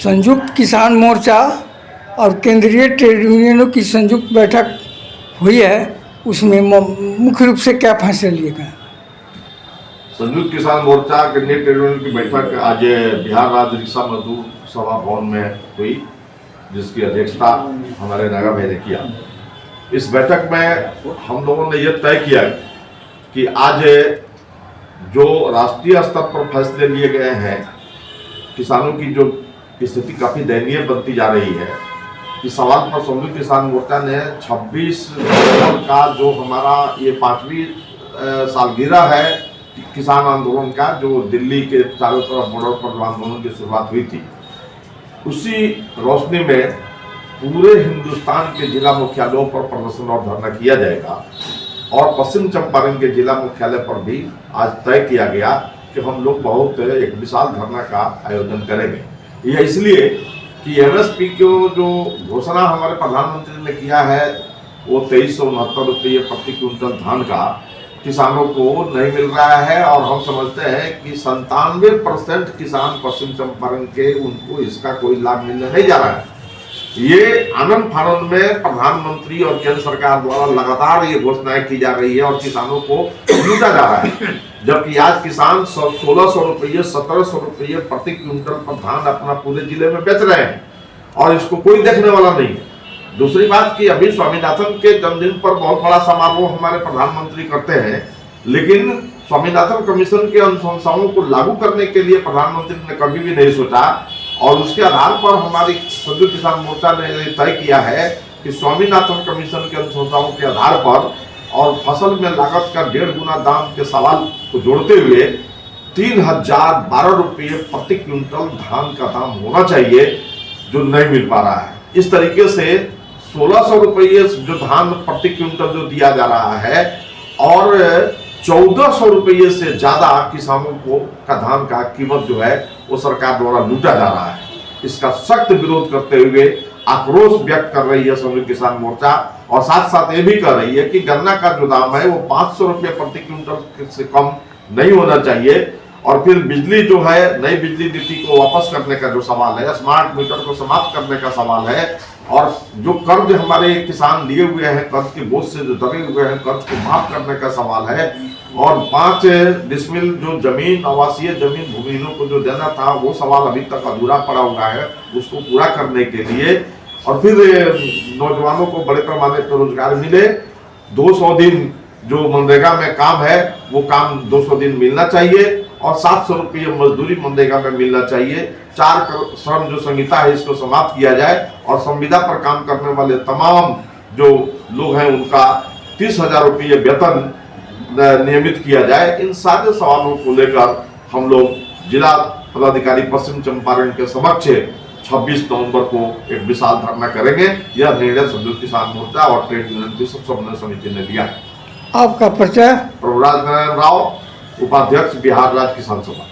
संयुक्त किसान मोर्चा और केंद्रीय ट्रेड यूनियनों की संयुक्त बैठक हुई है, उसमें मुख्य रूप से क्या फैसले लिए गए? संयुक्त किसान मोर्चा केंद्रीय ट्रेड यूनियन की बैठक आज बिहार राज्य रिक्शा मजदूर सभा भवन में हुई, जिसकी अध्यक्षता हमारे नागा भाई ने किया। इस बैठक में हम लोगों ने यह तय किया कि आज जो राष्ट्रीय स्तर पर फैसले लिए गए हैं, किसानों की जो स्थिति काफ़ी दयनीय बनती जा रही है, इस सवाल पर संयुक्त किसान मोर्चा ने 26 नवंबर का जो हमारा ये 5वीं सालगिरह है किसान आंदोलन का, जो दिल्ली के चारों तरफ बॉर्डर पर जो आंदोलन की शुरुआत हुई थी, उसी रोशनी में पूरे हिंदुस्तान के जिला मुख्यालयों पर प्रदर्शन और धरना किया जाएगा। और पश्चिम चंपारण के जिला मुख्यालय पर भी आज तय किया गया कि हम लोग बहुत एक विशाल धरना का आयोजन करेंगे। यह इसलिए कि एमएसपी को जो घोषणा हमारे प्रधानमंत्री ने किया है, वो 2369 रुपये प्रति क्विंटल धान का किसानों को नहीं मिल रहा है, और हम समझते हैं कि 97% किसान पश्चिम चंपारण के उनको इसका कोई लाभ मिलने नहीं जा रहा है। ये आनंद फानंद में प्रधानमंत्री और केंद्र सरकार द्वारा लगातार ये घोषणाएं की जा रही है और किसानों को लूटा जा रहा है, जबकि आज किसान 1600 रुपये 1700 रुपये प्रति क्विंटल पर धान अपना पूरे जिले में बेच रहे हैं और इसको कोई देखने वाला नहीं है। दूसरी बात कि अभी स्वामीनाथन के जन्मदिन पर बहुत बड़ा समारोह हमारे प्रधानमंत्री करते हैं, लेकिन स्वामीनाथन कमीशन के अनुशंसाओं को लागू करने के लिए प्रधानमंत्री ने कभी भी नहीं सोचा, और उसके आधार पर हमारी संयुक्त किसान मोर्चा ने तय किया है कि स्वामीनाथन कमीशन के अनुशंसाओं के आधार पर और फसल में लागत का 1.5 गुना दाम के सवाल को जोड़ते हुए 3012 रुपये प्रति क्विंटल धान का दाम होना चाहिए, जो नहीं मिल पा रहा है। इस तरीके से 1600 रुपये जो धान प्रति क्विंटल जो दिया जा रहा है, और 1400 रुपये से ज्यादा किसानों को का धान का कीमत जो है वो सरकार द्वारा लूटा जा रहा है। इसका सख्त विरोध करते हुए आक्रोश व्यक्त कर रही है संयुक्त किसान मोर्चा, और साथ साथ ये भी कर रही है कि गन्ना का जो दाम है वो 500 रुपये प्रति क्विंटल से कम नहीं होना चाहिए। और फिर बिजली जो है, नई बिजली नीति को वापस करने का जो सवाल है, स्मार्ट मीटर को समाप्त करने का सवाल है, और जो कर्ज हमारे किसान लिए हुए हैं, कर्ज के बोझ से जो दबे हुए हैं, कर्ज को माफ करने का सवाल है, और 5 डिसमिल जो जमीन, आवासीय जमीन भूमिहीनों को जो देना था, वो सवाल अभी तक अधूरा पड़ा हुआ है, उसको पूरा करने के लिए, और फिर नौजवानों को बड़े पैमाने पर रोजगार मिले। 200 दिन जो मनरेगा में काम है, वो काम 200 दिन मिलना चाहिए, और 700 रुपये मजदूरी मनरेगा में मिलना चाहिए। 4 श्रम जो संहिता है, इसको समाप्त किया जाए, और संविदा पर काम करने वाले तमाम जो लोग हैं उनका 30,000 रुपये वेतन नियमित किया जाए। इन सारे सवालों को लेकर हम लोग जिला पदाधिकारी पश्चिम चंपारण के समक्ष 26 नवंबर को एक विशाल धरना करेंगे। यह निर्णय संयुक्त किसान मोर्चा और ट्रेड यूनियन की समन्वय समिति ने लिया है। आपका परिचय? प्रभुराज नारायण राव, उपाध्यक्ष बिहार राज्य किसान सभा।